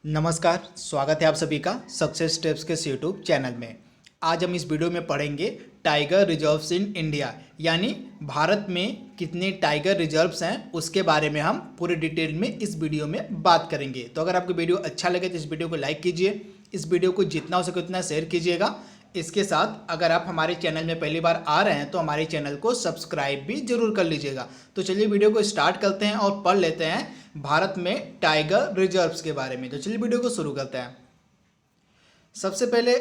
नमस्कार, स्वागत है आप सभी का सक्सेस स्टेप्स के यूट्यूब चैनल में। आज हम इस वीडियो में पढ़ेंगे टाइगर रिजर्व्स इन इंडिया, यानी भारत में कितने टाइगर रिजर्व्स हैं उसके बारे में हम पूरी डिटेल में इस वीडियो में बात करेंगे। तो अगर आपको वीडियो अच्छा लगे तो इस वीडियो को लाइक कीजिए, इस वीडियो को जितना हो सके उतना शेयर कीजिएगा। इसके साथ अगर आप हमारे चैनल में पहली बार आ रहे हैं तो हमारे चैनल को सब्सक्राइब भी जरूर कर लीजिएगा। तो चलिए वीडियो को स्टार्ट करते हैं और पढ़ लेते हैं भारत में टाइगर रिजर्व्स के बारे में। तो चलिए वीडियो को शुरू करते हैं। सबसे पहले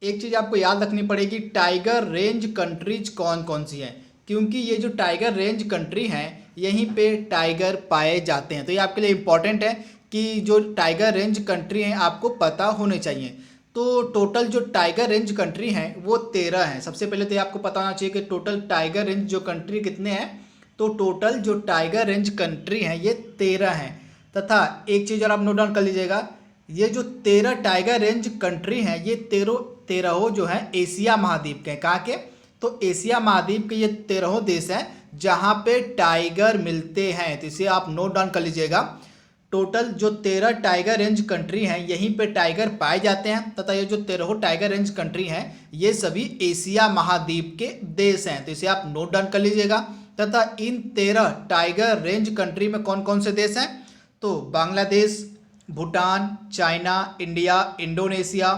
एक चीज़ आपको याद रखनी पड़ेगी, टाइगर रेंज कंट्रीज कौन कौन सी हैं, क्योंकि ये जो टाइगर रेंज कंट्री हैं यहीं पे टाइगर पाए जाते हैं। तो ये आपके लिए इम्पॉर्टेंट है कि जो टाइगर रेंज कंट्री हैं आपको पता होने चाहिए। तो टोटल जो टाइगर रेंज कंट्री हैं वो 13 हैं। सबसे पहले तो ये आपको पता होना चाहिए कि टोटल टाइगर रेंज जो कंट्री कितने हैं। तो टोटल जो टाइगर रेंज कंट्री हैं ये 13 हैं। तथा एक चीज़ और आप नोट डाउन कर लीजिएगा, ये जो 13 टाइगर रेंज कंट्री हैं ये 13 जो हैं एशिया महाद्वीप के हैं। कहाँ के? तो एशिया महाद्वीप के ये 13 देश हैं जहाँ पे टाइगर मिलते हैं। तो इसे आप नोट डाउन कर लीजिएगा। टोटल जो 13 टाइगर रेंज कंट्री हैं यहीं पे टाइगर पाए जाते हैं, तथा ये जो 13 टाइगर रेंज कंट्री हैं ये सभी एशिया महाद्वीप के देश हैं। तो इसे आप नोट डाउन कर लीजिएगा। तथा इन 13 टाइगर रेंज कंट्री में कौन कौन से देश हैं? तो Bangladesh, Bhutan, China, India, Indonesia,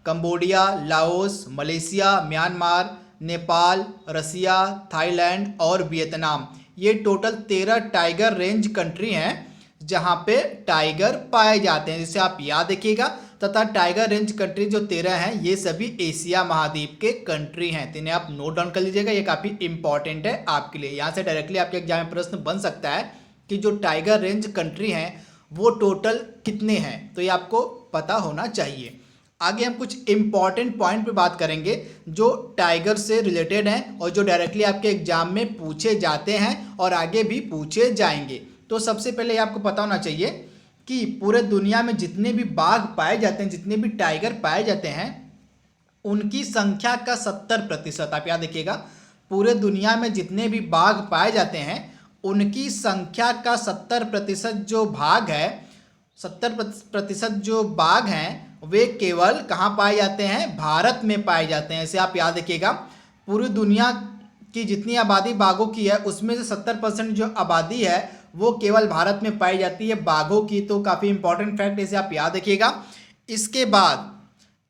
Cambodia, Laos, Malaysia, Myanmar, Nepal, Russia, Thailand और वियतनाम। ये टोटल 13 टाइगर रेंज कंट्री हैं जहाँ पे टाइगर पाए जाते हैं, जिसे आप याद रखिएगा। तथा टाइगर रेंज कंट्री जो 13 हैं ये सभी एशिया महाद्वीप के कंट्री हैं। तो इन्हें आप नोट डाउन कर लीजिएगा, ये काफ़ी इंपॉर्टेंट है आपके लिए। यहाँ से डायरेक्टली आपके एग्जाम में प्रश्न बन सकता है कि जो टाइगर रेंज कंट्री हैं वो टोटल कितने हैं, तो ये आपको पता होना चाहिए। आगे हम कुछ इंपॉर्टेंट पॉइंट पे बात करेंगे जो टाइगर से रिलेटेड हैं और जो डायरेक्टली आपके एग्जाम में पूछे जाते हैं और आगे भी पूछे जाएंगे। तो सबसे पहले आपको पता होना चाहिए कि पूरे दुनिया में जितने भी बाघ पाए जाते हैं, जितने भी टाइगर पाए जाते हैं, उनकी संख्या का 70%, आप याद रखिएगा, पूरे दुनिया में जितने भी बाघ पाए जाते हैं उनकी संख्या का 70% जो भाग है, 70% जो बाघ हैं वे केवल कहाँ पाए जाते हैं? भारत में पाए जाते हैं। इसे आप याद रखिएगा। पूरी दुनिया की जितनी आबादी बाघों की है उसमें से 70% जो आबादी है वो केवल भारत में पाई जाती है बाघों की। तो काफ़ी इंपॉर्टेंट फैक्ट, इसे आप याद रखिएगा। इसके बाद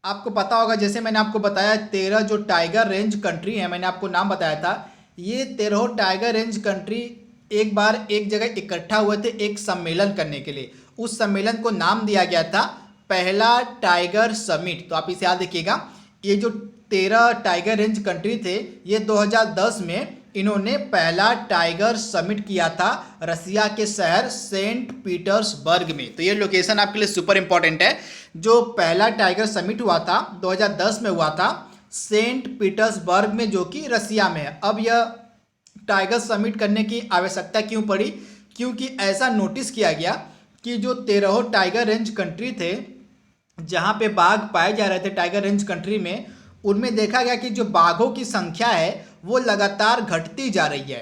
आपको पता होगा, जैसे मैंने आपको बताया 13 जो टाइगर रेंज कंट्री है, मैंने आपको नाम बताया था, ये 13 टाइगर रेंज कंट्री एक बार एक जगह इकट्ठा हुए थे एक सम्मेलन करने के लिए। उस सम्मेलन को नाम दिया गया था पहला टाइगर समिट। तो आप इसे याद रखिएगा। ये जो 13 टाइगर रेंज कंट्री थे ये 2010 में इन्होंने पहला टाइगर समिट किया था रसिया के शहर सेंट पीटर्सबर्ग में। तो ये लोकेशन आपके लिए सुपर इंपॉर्टेंट है। जो पहला टाइगर समिट हुआ था 2010 में हुआ था सेंट पीटर्सबर्ग में, जो कि रसिया में है। अब यह टाइगर समिट करने की आवश्यकता क्यों पड़ी? क्योंकि ऐसा नोटिस किया गया कि जो 13 टाइगर रेंज कंट्री थे जहाँ पे बाघ पाए जा रहे थे टाइगर रेंज कंट्री में, उनमें देखा गया कि जो बाघों की संख्या है वो लगातार घटती जा रही है।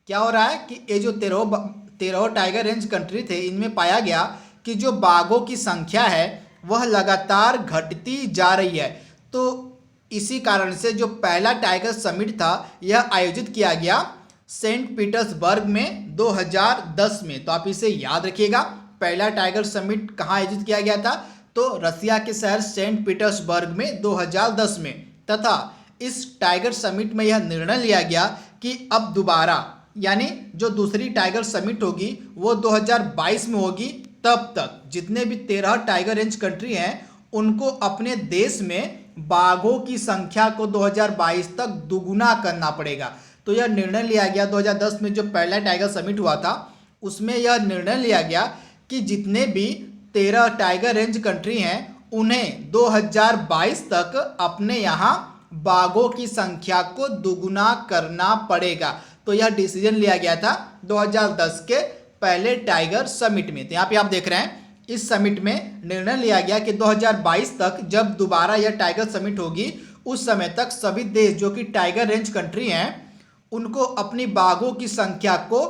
क्या हो रहा है कि ये जो 13 टाइगर रेंज कंट्री थे इनमें पाया गया कि जो बाघों की संख्या है वह लगातार घटती जा रही है। तो इसी कारण से जो पहला टाइगर समिट था यह आयोजित किया गया सेंट पीटर्सबर्ग में 2010 में। तो आप इसे याद रखिएगा। पहला टाइगर समिट कहाँ आयोजित किया गया था? तो रसिया के शहर सेंट पीटर्सबर्ग में 2010 में। तथा इस टाइगर समिट में यह निर्णय लिया गया कि अब दोबारा, यानी जो दूसरी टाइगर समिट होगी वो 2022 में होगी, तब तक जितने भी 13 टाइगर रेंज कंट्री हैं उनको अपने देश में बाघों की संख्या को 2022 तक दुगुना करना पड़ेगा। तो यह निर्णय लिया गया 2010 में जो पहला टाइगर समिट हुआ था उसमें यह निर्णय लिया गया कि जितने भी 13 टाइगर रेंज कंट्री हैं उन्हें 2022 तक अपने यहाँ बाघों की संख्या को दुगुना करना पड़ेगा। तो यह डिसीजन लिया गया था 2010 के पहले टाइगर समिट में। तो यहाँ पे आप देख रहे हैं इस समिट में निर्णय लिया गया कि 2022 तक जब दोबारा यह टाइगर समिट होगी उस समय तक सभी देश जो कि टाइगर रेंज कंट्री हैं उनको अपनी बाघों की संख्या को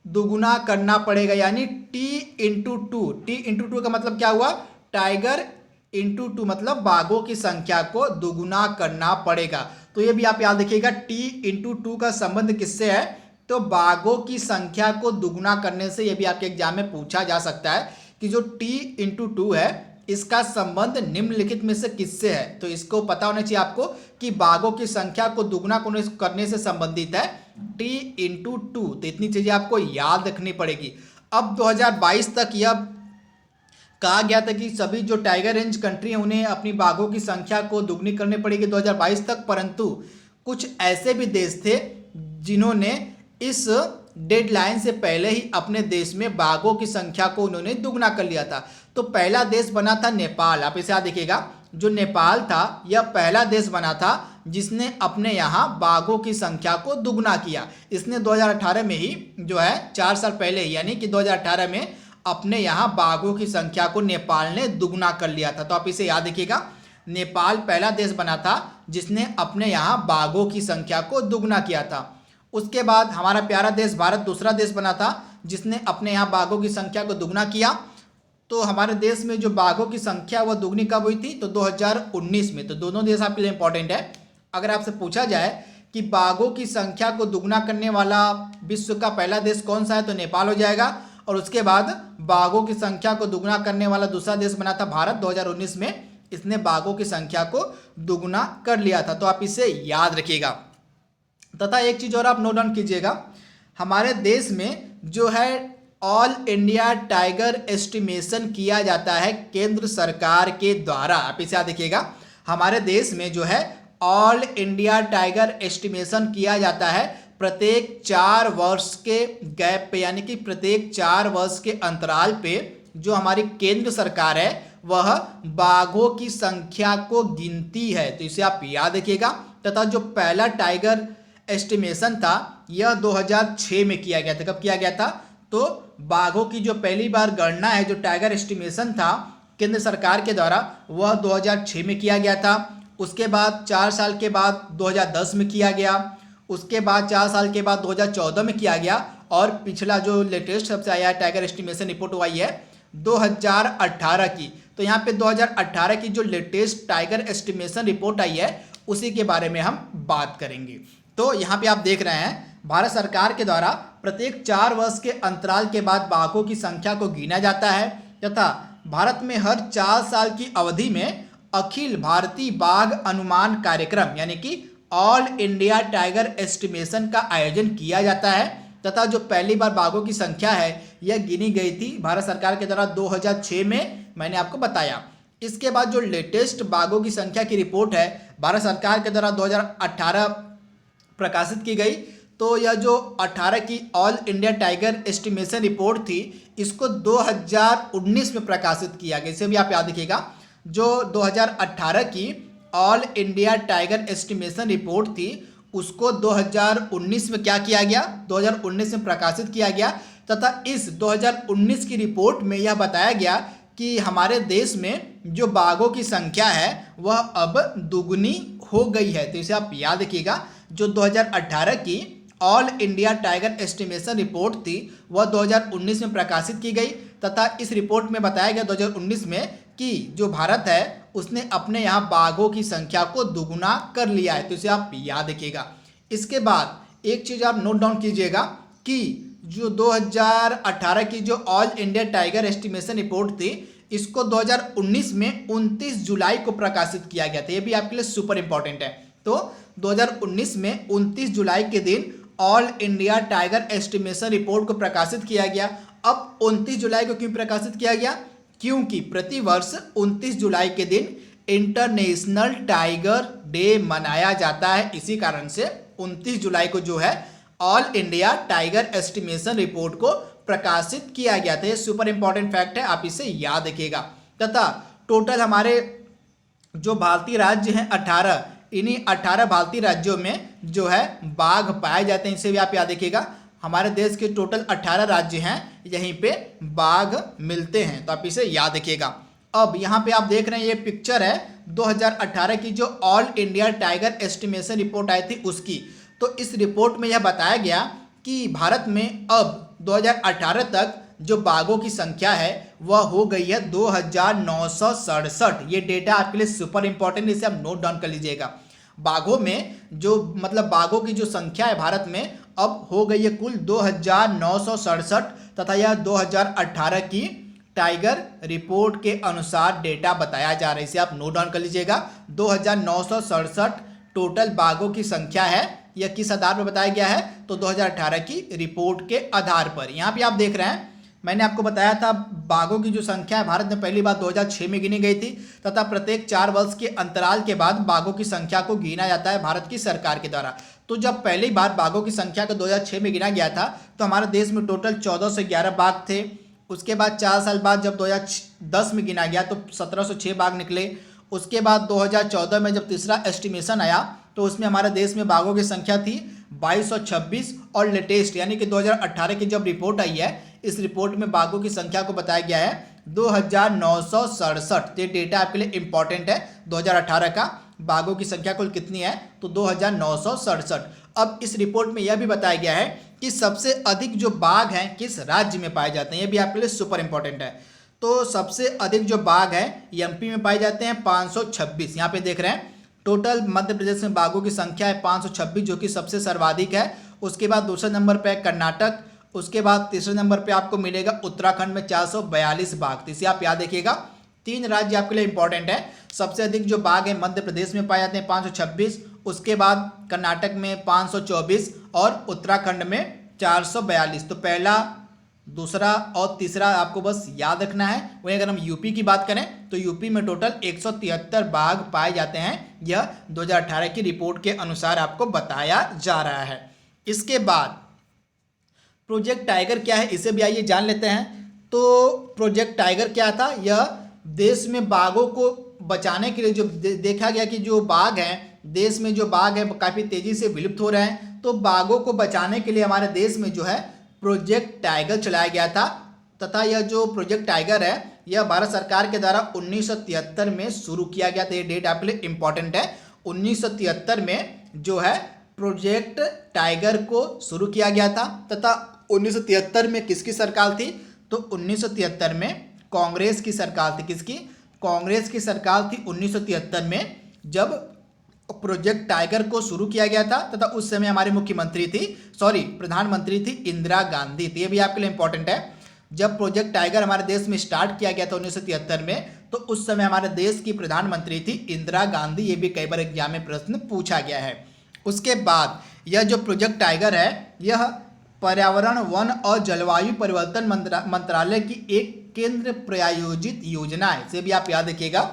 दुगुना करना पड़ेगा, यानी T into two. T into two का मतलब क्या हुआ? टाइगर इंटू टू मतलब बाघों की संख्या को दुगुना करना पड़ेगा। तो ये भी आप याद रखिएगा, टी इंटू टू का संबंध किससे है, तो बाघों की संख्या को दुगुना करने से। ये भी आपके एग्जाम में पूछा जा सकता है कि जो टी इंटू टू है इसका संबंध निम्नलिखित में से किससे है। तो इसको पता होना चाहिए आपको कि बाघों की संख्या को दुगुना करने से संबंधित है टी इंटू टू। तो इतनी चीजें आपको याद रखनी पड़ेगी। अब 2022 तक यह कहा गया था कि सभी जो टाइगर रेंज कंट्री हैं उन्हें अपनी बाघों की संख्या को दुगनी करनी पड़ेगी 2022 तक, परंतु कुछ ऐसे भी देश थे जिन्होंने इस डेडलाइन से पहले ही अपने देश में बाघों की संख्या को उन्होंने दुगना कर लिया था। तो पहला देश बना था नेपाल। आप इसे याद देखिएगा, जो नेपाल था यह पहला देश बना था जिसने अपने यहाँ बाघों की संख्या को दुगना किया। इसने 2018 में ही जो है 4 साल पहले यानी कि 2018 में अपने यहाँ बाघों की संख्या को नेपाल ने दुगना कर लिया था। तो आप इसे याद रखिएगा, नेपाल पहला देश बना था जिसने अपने यहाँ बाघों की संख्या को दुगना किया था। उसके बाद हमारा प्यारा देश भारत दूसरा देश बना था जिसने अपने यहाँ बाघों की संख्या को दुगना किया। तो हमारे देश में जो बाघों की संख्या वह दुगनी कब हुई थी, तो 2019 में। तो दोनों देश आपके लिए इंपॉर्टेंट है। अगर आपसे पूछा जाए कि बाघों की संख्या को दुगना करने वाला विश्व का पहला देश कौन सा है, तो नेपाल हो जाएगा। और उसके बाद बाघों की संख्या को दुगना करने वाला दूसरा देश बना था भारत 2019 में। इसने बाघों की संख्या को दुगना कर लिया था। तो आप इसे याद रखिएगा। तथा एक चीज और आप नोट डाउन कीजिएगा, हमारे देश में जो है ऑल इंडिया टाइगर एस्टिमेशन किया जाता है केंद्र सरकार के द्वारा। आप इसे याद रखिएगा, हमारे देश में जो है ऑल इंडिया टाइगर एस्टिमेशन किया जाता है प्रत्येक 4 वर्ष के गैप पे, यानी कि प्रत्येक 4 वर्ष के अंतराल पे जो हमारी केंद्र सरकार है वह बाघों की संख्या को गिनती है। तो इसे आप याद रखिएगा। तथा जो पहला टाइगर एस्टिमेशन था यह 2006 में किया गया था। कब किया गया था, तो बाघों की जो पहली बार गणना है, जो टाइगर एस्टिमेशन था केंद्र सरकार के द्वारा, वह 2006 में किया गया था। उसके बाद 4 साल के बाद 2010 में किया गया। उसके बाद 4 साल के बाद 2014 में किया गया। और पिछला जो लेटेस्ट सबसे आया है टाइगर एस्टिमेशन रिपोर्ट वो आई है 2018 की। तो यहाँ पे 2018 की जो लेटेस्ट टाइगर एस्टिमेशन रिपोर्ट आई है उसी के बारे में हम बात करेंगे। तो यहाँ पे आप देख रहे हैं भारत सरकार के द्वारा प्रत्येक 4 वर्ष के अंतराल के बाद बाघों की संख्या को गिना जाता है। तथा भारत में हर 4 साल की अवधि में अखिल भारतीय बाघ अनुमान कार्यक्रम यानी कि ऑल इंडिया टाइगर एस्टिमेशन का आयोजन किया जाता है। तथा जो पहली बार बाघों की संख्या है यह गिनी गई थी भारत सरकार के द्वारा 2006 में, मैंने आपको बताया। इसके बाद जो लेटेस्ट बाघों की संख्या की रिपोर्ट है भारत सरकार के द्वारा 2018 प्रकाशित की गई। तो यह जो 18 की all India tiger estimation report थी इसको 2019 में प्रकाशित किया गया। इसे भी आप याद रखिएगा, जो 2018 की all India tiger estimation report थी उसको 2019 में क्या किया गया, 2019 में प्रकाशित किया गया। तथा इस 2019 की रिपोर्ट में यह बताया गया कि हमारे देश में जो बाघों की संख्या है वह अब दुगनी हो गई है। तो इसे आप याद रखिएगा, जो 2018 की all India tiger estimation report थी वह 2019 में प्रकाशित की गई। तथा इस रिपोर्ट में बताया गया 2019 में कि जो भारत है उसने अपने यहाँ बाघों की संख्या को दुगुना कर लिया है। तो इसे आप याद रखिएगा। इसके बाद एक चीज़ आप नोट डाउन कीजिएगा कि जो 2018 की जो all India tiger estimation report थी इसको 2019 में 29 जुलाई को प्रकाशित किया गया था। ये भी आपके लिए सुपर इंपॉर्टेंट है। तो 2019 में 29 जुलाई के दिन all India tiger estimation report को प्रकाशित किया गया। अब 29 जुलाई को क्यों प्रकाशित किया गया, क्योंकि प्रतिवर्ष 29 जुलाई के दिन इंटरनेशनल टाइगर डे मनाया जाता है। इसी कारण से 29 जुलाई को जो है all India tiger estimation report को प्रकाशित किया गया था। ये सुपर इंपॉर्टेंट फैक्ट है, आप इसे याद रखिएगा। तथा टोटल हमारे जो भारतीय राज्य हैं 18, इन्हीं 18 भारतीय राज्यों में जो है बाघ पाए जाते हैं। इसे भी आप याद रखिएगा, हमारे देश के टोटल 18 राज्य हैं यहीं पे बाघ मिलते हैं। तो आप इसे याद रखिएगा। अब यहाँ पे आप देख रहे हैं ये पिक्चर है 2018 की जो all India tiger estimation report आई थी उसकी। तो इस रिपोर्ट में यह बताया गया कि भारत में अब 2018 तक जो बाघों की संख्या है वह हो गई है 2967। ये डेटा आपके लिए सुपर इंपॉर्टेंट, इसे आप नोट डाउन कर लीजिएगा। बाघों में जो मतलब बाघों की जो संख्या है भारत में अब हो गई है कुल 2967 तथा यह 2018 की टाइगर रिपोर्ट के अनुसार डेटा बताया जा रहा है। इसे आप नोट डाउन कर लीजिएगा। 2967 टोटल बाघों की संख्या है। यह किस आधार पर बताया गया है? तो 2018 की रिपोर्ट के आधार पर। यहाँ पे आप देख रहे हैं, मैंने आपको बताया था बाघों की जो संख्या है भारत में पहली बार 2006 में गिनी गई थी तथा प्रत्येक 4 वर्ष के अंतराल के बाद बाघों की संख्या को गिना जाता है भारत की सरकार के द्वारा। तो जब पहली बार बाघों की संख्या को 2006 में गिना गया था तो हमारे देश में टोटल 14 से 11 बाघ थे। उसके बाद 4 साल बाद जब 2010 में गिना गया तो 1706 बाघ निकले। उसके बाद 2014 में जब तीसरा एस्टिमेशन आया तो उसमें हमारे देश में बाघों की संख्या थी 2226 और लेटेस्ट यानी कि 2018 की जब रिपोर्ट आई है इस रिपोर्ट में बाघों की संख्या को बताया गया है 2967। ये डेटा आपके लिए इंपॉर्टेंट है। 2018 का बाघों की संख्या कुल कितनी है? तो 2967। अब इस रिपोर्ट में यह भी बताया गया है कि सबसे अधिक जो बाघ हैं किस राज्य में पाए जाते हैं। यह भी आपके लिए सुपर इंपॉर्टेंट है। तो सबसे अधिक जो बाघ है एमपी में पाए जाते हैं 526। यहाँ पे देख रहे हैं टोटल मध्य प्रदेश में बाघों की संख्या है 526 जो कि सबसे सर्वाधिक है। उसके बाद दूसरे नंबर पे है कर्नाटक। उसके बाद तीसरे नंबर पे आपको मिलेगा उत्तराखंड में 442 बाघ। तो इसे आप याद रखिएगा। 3 राज्य आपके लिए इंपॉर्टेंट है। सबसे अधिक जो बाघ है मध्य प्रदेश में पाए जाते हैं 526, उसके बाद कर्नाटक में 524 और उत्तराखंड में 442। तो पहला, दूसरा और तीसरा आपको बस याद रखना है। वहीं अगर हम यूपी की बात करें तो यूपी में टोटल 173 बाघ पाए जाते हैं। यह 2018 की रिपोर्ट के अनुसार आपको बताया जा रहा है। इसके बाद प्रोजेक्ट टाइगर क्या है इसे भी आइए जान लेते हैं। तो प्रोजेक्ट टाइगर क्या था? यह देश में बाघों को बचाने के लिए जो देखा गया कि जो बाघ हैं देश में जो बाघ है काफ़ी तेज़ी से विलुप्त हो रहे हैं। तो बाघों को बचाने के लिए हमारे देश में जो है प्रोजेक्ट टाइगर चलाया गया था तथा यह जो प्रोजेक्ट टाइगर है यह भारत सरकार के द्वारा 1973 में शुरू किया गया था। ये डेट आपके लिए इंपॉर्टेंट है। 1973 में जो है प्रोजेक्ट टाइगर को शुरू किया गया था तथा 1973 में किसकी सरकार थी? तो 1973 में कांग्रेस की सरकार थी। किसकी? कांग्रेस की सरकार थी 1973 में जब प्रोजेक्ट टाइगर को शुरू किया गया था तथा उस समय हमारी प्रधानमंत्री थी इंदिरा गांधी थी। ये भी आपके लिए इंपॉर्टेंट है। जब प्रोजेक्ट टाइगर हमारे देश में स्टार्ट किया गया था 1973 में तो उस समय हमारे देश की प्रधानमंत्री थी इंदिरा गांधी। ये भी कई बार एग्जाम में प्रश्न पूछा गया है। उसके बाद यह जो प्रोजेक्ट टाइगर है यह पर्यावरण, वन और जलवायु परिवर्तन मंत्रालय की एक केंद्र प्रायोजित योजना है। इसे भी आप याद रखिएगा।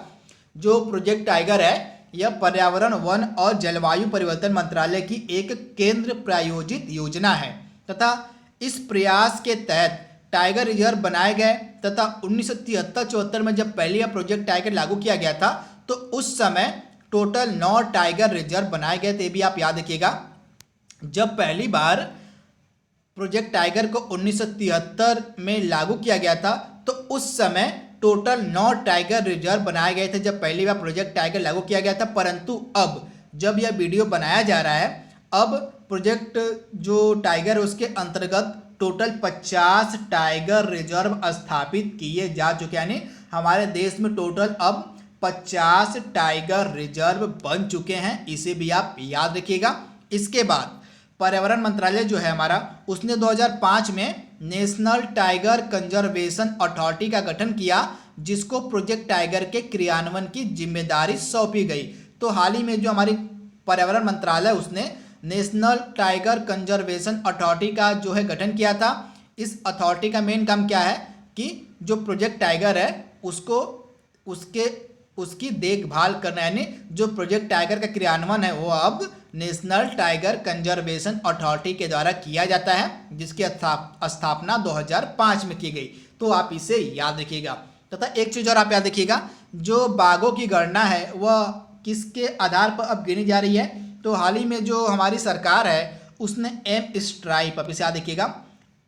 जो प्रोजेक्ट टाइगर है यह पर्यावरण, वन और जलवायु परिवर्तन मंत्रालय की एक केंद्र प्रायोजित योजना है तथा इस प्रयास के तहत टाइगर रिजर्व बनाए गए तथा 1973-74 में जब पहले यह प्रोजेक्ट टाइगर लागू किया गया था तो उस समय टोटल 9 टाइगर रिजर्व बनाए गए थे। भी आप याद रखिएगा। जब पहली बार प्रोजेक्ट टाइगर को 1973 में लागू किया गया था तो उस समय टोटल 9 टाइगर रिजर्व बनाए गए थे जब पहली बार प्रोजेक्ट टाइगर लागू किया गया था। परंतु अब जब यह वीडियो बनाया जा रहा है अब प्रोजेक्ट जो टाइगर है उसके अंतर्गत टोटल 50 टाइगर रिजर्व स्थापित किए जा चुके हैं। यानी हमारे देश में टोटल अब 50 टाइगर रिजर्व बन चुके हैं। इसे भी आप याद रखिएगा। इसके बाद पर्यावरण मंत्रालय जो है हमारा उसने 2005 में नेशनल टाइगर कंजर्वेशन अथॉरिटी का गठन किया जिसको प्रोजेक्ट टाइगर के क्रियान्वयन की जिम्मेदारी सौंपी गई। तो हाल ही में जो हमारी पर्यावरण मंत्रालय उसने नेशनल टाइगर कंजर्वेशन अथॉरिटी का जो है गठन किया था। इस अथॉरिटी का मेन काम क्या है कि जो प्रोजेक्ट टाइगर है उसको उसकी देखभाल करना, यानी जो प्रोजेक्ट टाइगर का क्रियान्वयन है वो अब नेशनल टाइगर कंजर्वेशन अथॉरिटी के द्वारा किया जाता है जिसकी स्थापना 2005 में की गई। तो आप इसे याद रखिएगा। तथा एक चीज़ और आप याद रखिएगा, जो बाघों की गणना है वह किसके आधार पर अब गिनी जा रही है? तो हाल ही में जो हमारी सरकार है उसने एम स्ट्राइप, आप इसे याद रखिएगा,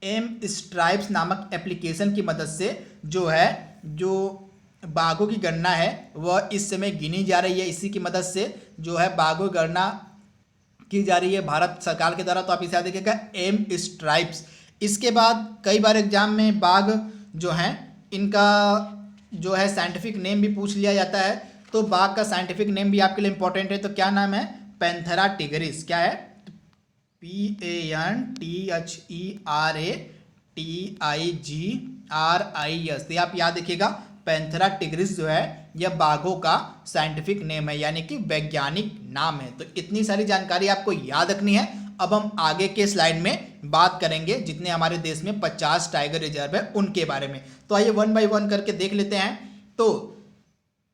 एम स्ट्राइप्स नामक एप्लीकेशन की मदद से जो है जो बाघों की गणना है वह इस समय गिनी जा रही है। इसी की मदद से जो है बाघों की गणना की जा रही है भारत सरकार के द्वारा। तो आप इसे याद रखिएगा एम स्ट्राइप्स। इसके बाद कई बार एग्जाम में बाघ जो हैं इनका जो है साइंटिफिक नेम भी पूछ लिया जाता है। तो बाघ का साइंटिफिक नेम भी आपके लिए इंपॉर्टेंट है। तो क्या नाम है? Panthera tigris. क्या है? PANTHERA TIGRIS। आप याद रखिएगा, पैंथेरा टिग्रिस जो है यह बाघों का साइंटिफिक नेम है, यानी कि वैज्ञानिक नाम है। तो इतनी सारी जानकारी आपको याद रखनी है। अब हम आगे के स्लाइड में बात करेंगे जितने हमारे देश में 50 टाइगर रिजर्व है उनके बारे में। तो आइए वन बाय वन करके देख लेते हैं। तो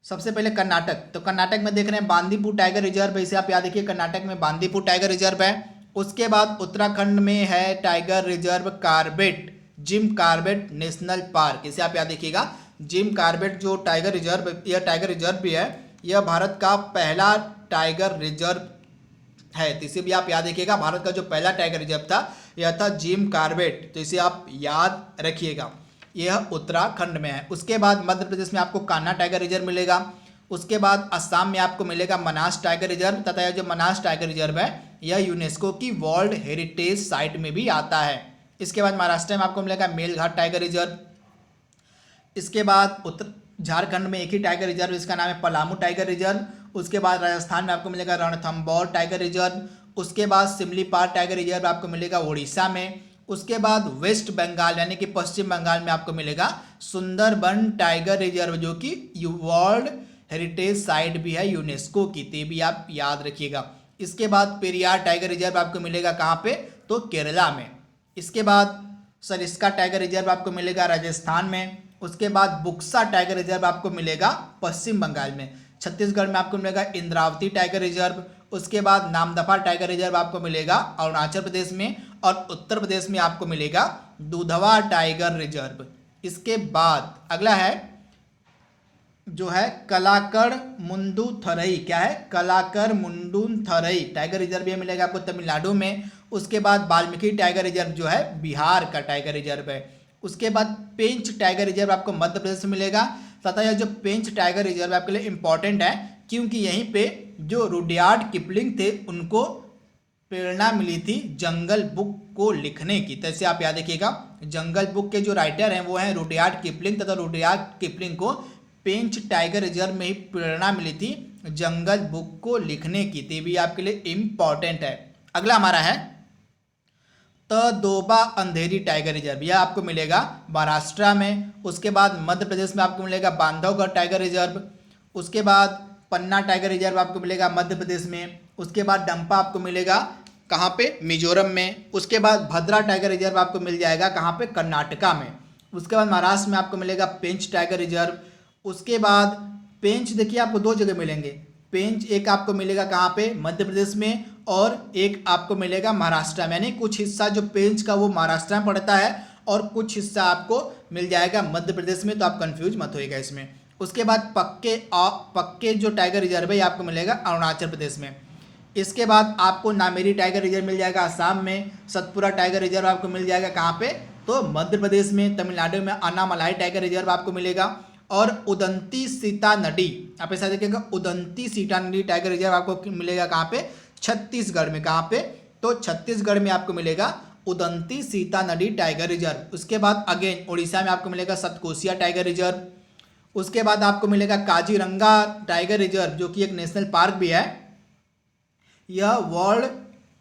सबसे पहले कर्नाटक। तो कर्नाटक में देख रहे हैं बांदीपुर टाइगर रिजर्व है, इसे आप याद रखिए, कर्नाटक में बांदीपुर टाइगर रिजर्व है। उसके बाद उत्तराखंड में है tiger reserve Corbett, Jim Corbett National Park, इसे आप याद रखिएगा। जिम कार्बेट जो टाइगर रिजर्व, यह टाइगर रिजर्व भी है, यह भारत का पहला टाइगर रिजर्व है। तो इसे भी आप याद रखिएगा, भारत का जो पहला टाइगर रिजर्व था यह था जिम कार्बेट। तो इसे आप याद रखिएगा, यह उत्तराखंड में है। उसके बाद मध्य प्रदेश में आपको कान्हा टाइगर रिजर्व मिलेगा। उसके बाद असम में आपको मिलेगा मनास टाइगर रिजर्व, तथा यह जो मनास टाइगर रिजर्व है यह यूनेस्को की वर्ल्ड हेरिटेज साइट में भी आता है। इसके बाद महाराष्ट्र में आपको मिलेगा मेलघाट टाइगर रिजर्व। इसके बाद उत्तर झारखंड में एक ही टाइगर रिजर्व, इसका नाम है पलामू टाइगर रिजर्व। उसके बाद राजस्थान में आपको मिलेगा रणथंबोर टाइगर रिजर्व। उसके बाद सिमलीपाल टाइगर रिजर्व आपको मिलेगा उड़ीसा में। उसके बाद वेस्ट बंगाल यानी कि पश्चिम बंगाल में आपको मिलेगा सुंदरबन टाइगर रिजर्व, जो कि वर्ल्ड हेरिटेज साइट भी है यूनेस्को की, ते भी आप याद रखिएगा। इसके बाद पेरियार टाइगर रिजर्व आपको मिलेगा कहाँ पे? तो केरला में। इसके बाद सरिस्का टाइगर रिजर्व आपको मिलेगा राजस्थान में। उसके बाद बुक्सा टाइगर रिजर्व आपको मिलेगा पश्चिम बंगाल में। छत्तीसगढ़ में आपको मिलेगा इंद्रावती टाइगर रिजर्व। उसके बाद नामदफा टाइगर रिजर्व आपको मिलेगा अरुणाचल प्रदेश में। और उत्तर प्रदेश में आपको मिलेगा दुधवा टाइगर रिजर्व। इसके बाद अगला है जो है कलाकड़ मुंडूथरई। क्या है? कलाकड़ मुंडूथरई टाइगर रिजर्व ये मिलेगा आपको तमिलनाडु में। उसके बाद वाल्मीकि टाइगर रिजर्व जो है बिहार का टाइगर रिजर्व है। उसके बाद पेंच टाइगर रिजर्व आपको मध्य प्रदेश में मिलेगा, तथा यह जो पेंच टाइगर रिजर्व आपके लिए इंपॉर्टेंट है क्योंकि यहीं पे जो रुडयार्ड किपलिंग थे उनको प्रेरणा मिली थी जंगल बुक को लिखने की। तो ऐसे आप याद रखिएगा, जंगल बुक के जो राइटर हैं वो हैं रुडयार्ड किपलिंग, तथा रुडयार्ड किपलिंग को पेंच टाइगर रिजर्व में ही प्रेरणा मिली थी जंगल बुक को लिखने की। तो भी आपके लिए इम्पॉर्टेंट है। अगला हमारा है तदोबा अंधेरी टाइगर रिजर्व, यह आपको मिलेगा महाराष्ट्र में। उसके बाद मध्य प्रदेश में आपको मिलेगा बांधवगढ़ टाइगर रिजर्व। उसके बाद पन्ना टाइगर रिजर्व आपको मिलेगा मध्य प्रदेश में। उसके बाद डंपा आपको मिलेगा कहाँ पे? मिजोरम में। उसके बाद भद्रा टाइगर रिजर्व आपको मिल जाएगा कहाँ पे? कर्नाटका में। उसके बाद महाराष्ट्र में आपको मिलेगा पेंच टाइगर रिजर्व। उसके बाद पेंच देखिए आपको दो जगह मिलेंगे, पेंच एक आपको मिलेगा कहाँ पे? मध्य प्रदेश में, और एक आपको मिलेगा महाराष्ट्र में। यानी कुछ हिस्सा जो पेंच का वो महाराष्ट्र में पड़ता है और कुछ हिस्सा आपको मिल जाएगा मध्य प्रदेश में। तो आप कंफ्यूज मत होइएगा इसमें। उसके बाद पक्के जो टाइगर रिजर्व है ये आपको मिलेगा अरुणाचल प्रदेश में। इसके बाद आपको नामेरी टाइगर रिजर्व मिल जाएगा असम में। सतपुरा टाइगर रिजर्व आपको मिल जाएगा कहाँ पे? तो मध्य प्रदेश में। तमिलनाडु में अन्नामलाई टाइगर रिजर्व आपको मिलेगा। और उदंती सीता नदी, आप ऐसा देखिएगा, उदंती सीता नदी टाइगर रिजर्व आपको मिलेगा कहाँ पे? छत्तीसगढ़ में। कहाँ पे? तो छत्तीसगढ़ में आपको मिलेगा उदंती सीता नदी टाइगर रिजर्व। उसके बाद अगेन उड़ीसा में आपको मिलेगा सतकोसिया टाइगर रिजर्व। उसके बाद आपको मिलेगा काजीरंगा टाइगर रिजर्व, जो कि एक नेशनल पार्क भी है, यह वर्ल्ड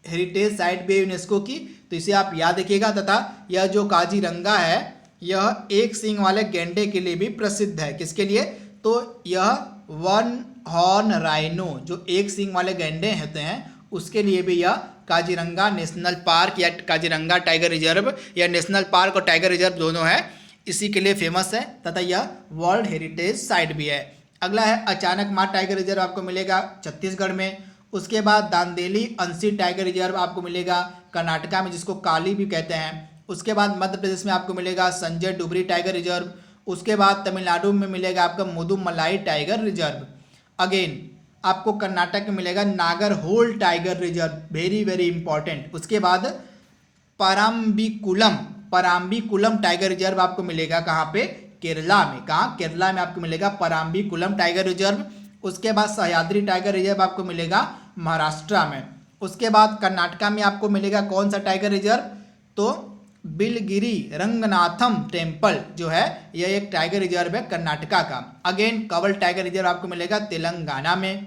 हेरिटेज साइट भी है यूनेस्को की। तो इसे आप याद रखिएगा। तथा यह जो काजीरंगा है यह एक सींग वाले गैंडे के लिए भी प्रसिद्ध है। किसके लिए? तो यह वन हॉर्न राइनो, जो एक सींग वाले गैंडे होते हैं, उसके लिए भी यह काजीरंगा नेशनल पार्क या काजीरंगा टाइगर रिजर्व, या नेशनल पार्क और टाइगर रिजर्व दोनों है, इसी के लिए फेमस है। तथा यह वर्ल्ड हेरिटेज साइट भी है। अगला है अचानक मार टाइगर रिजर्व आपको मिलेगा छत्तीसगढ़ में। उसके बाद दांदेली अंसी टाइगर रिजर्व आपको मिलेगा कर्नाटका में, जिसको काली भी कहते हैं। उसके बाद मध्य प्रदेश में आपको मिलेगा संजय डुबरी टाइगर रिजर्व। उसके बाद तमिलनाडु में मिलेगा आपका मुदुमलाई टाइगर रिजर्व। अगेन आपको कर्नाटक में मिलेगा Nagarhole tiger reserve, very very important. उसके बाद पराम्बीकुलम टाइगर रिजर्व आपको मिलेगा कहाँ पे? केरला में। कहाँ? केरला में आपको मिलेगा पराम्बीकुलम टाइगर रिजर्व। उसके बाद सह्याद्री टाइगर रिजर्व आपको मिलेगा महाराष्ट्र में। उसके बाद कर्नाटका में आपको मिलेगा कौन सा टाइगर रिजर्व? तो बिलगिरी रंगनाथम टेम्पल जो है यह एक टाइगर रिजर्व है कर्नाटका का। अगेन कवल टाइगर रिजर्व आपको मिलेगा तेलंगाना में।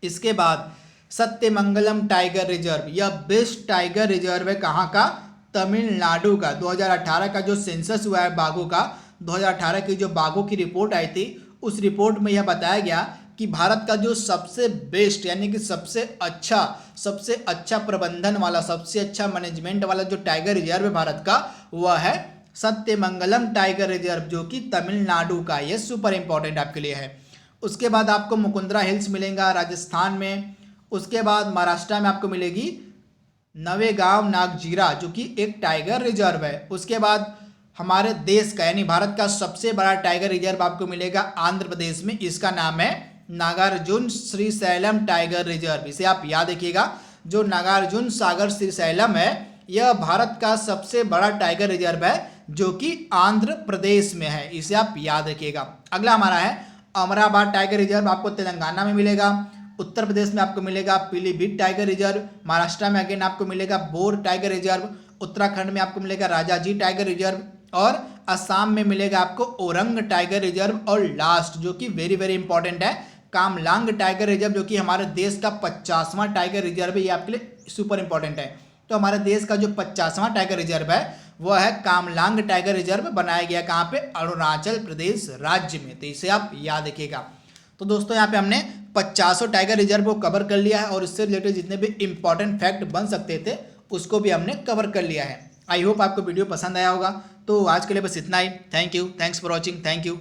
इसके बाद सत्यमंगलम टाइगर रिजर्व, यह बेस्ट टाइगर रिजर्व है कहाँ का? तमिलनाडु का। 2018 का जो सेंसस हुआ है बाघों का, 2018 की जो बाघों की रिपोर्ट आई थी, उस रिपोर्ट में यह बताया गया कि भारत का जो सबसे बेस्ट यानी कि सबसे अच्छा प्रबंधन वाला, सबसे अच्छा मैनेजमेंट वाला जो टाइगर रिजर्व है भारत का, वह है सत्यमंगलम टाइगर रिजर्व जो कि तमिलनाडु का। ये सुपर इंपॉर्टेंट आपके लिए है। उसके बाद आपको मुकुंदरा हिल्स मिलेगा राजस्थान में। उसके बाद महाराष्ट्र में आपको मिलेगी नवेगांव नागजीरा जो कि एक टाइगर रिजर्व है। उसके बाद हमारे देश का यानी भारत का सबसे बड़ा टाइगर रिजर्व आपको मिलेगा आंध्र प्रदेश में। इसका नाम है नागार्जुन श्रीशैलम टाइगर रिजर्व। इसे आप याद रखिएगा, जो नागार्जुन सागर श्रीशैलम है यह भारत का सबसे बड़ा टाइगर रिजर्व है जो कि आंध्र प्रदेश में है। इसे आप याद रखिएगा। अगला हमारा है अमराबाद टाइगर रिजर्व, आपको तेलंगाना में मिलेगा। उत्तर प्रदेश में आपको मिलेगा पीलीभीत टाइगर रिजर्व। महाराष्ट्र में अगेन आपको मिलेगा बोर टाइगर रिजर्व। उत्तराखंड में आपको मिलेगा राजाजी टाइगर रिजर्व और असम में मिलेगा आपको ओरंग टाइगर रिजर्व। और लास्ट जो कि वेरी वेरी इंपॉर्टेंट है कामलांग टाइगर रिजर्व जो कि हमारे देश का 50वां टाइगर रिजर्व है। ये आपके लिए सुपर इंपॉर्टेंट है। तो हमारे देश का जो 50वां टाइगर रिजर्व है वह है कामलांग टाइगर रिजर्व। बनाया गया कहाँ पे? अरुणाचल प्रदेश राज्य में। तो इसे आप याद रखिएगा। तो दोस्तों यहाँ पे हमने 50 टाइगर रिजर्व को कवर कर लिया है और इससे रिलेटेड जितने भी इंपॉर्टेंट फैक्ट बन सकते थे उसको भी हमने कवर कर लिया है। आई होप आपको वीडियो पसंद आया होगा। तो आज के लिए बस इतना ही। Thank you, thanks for watching, thank you.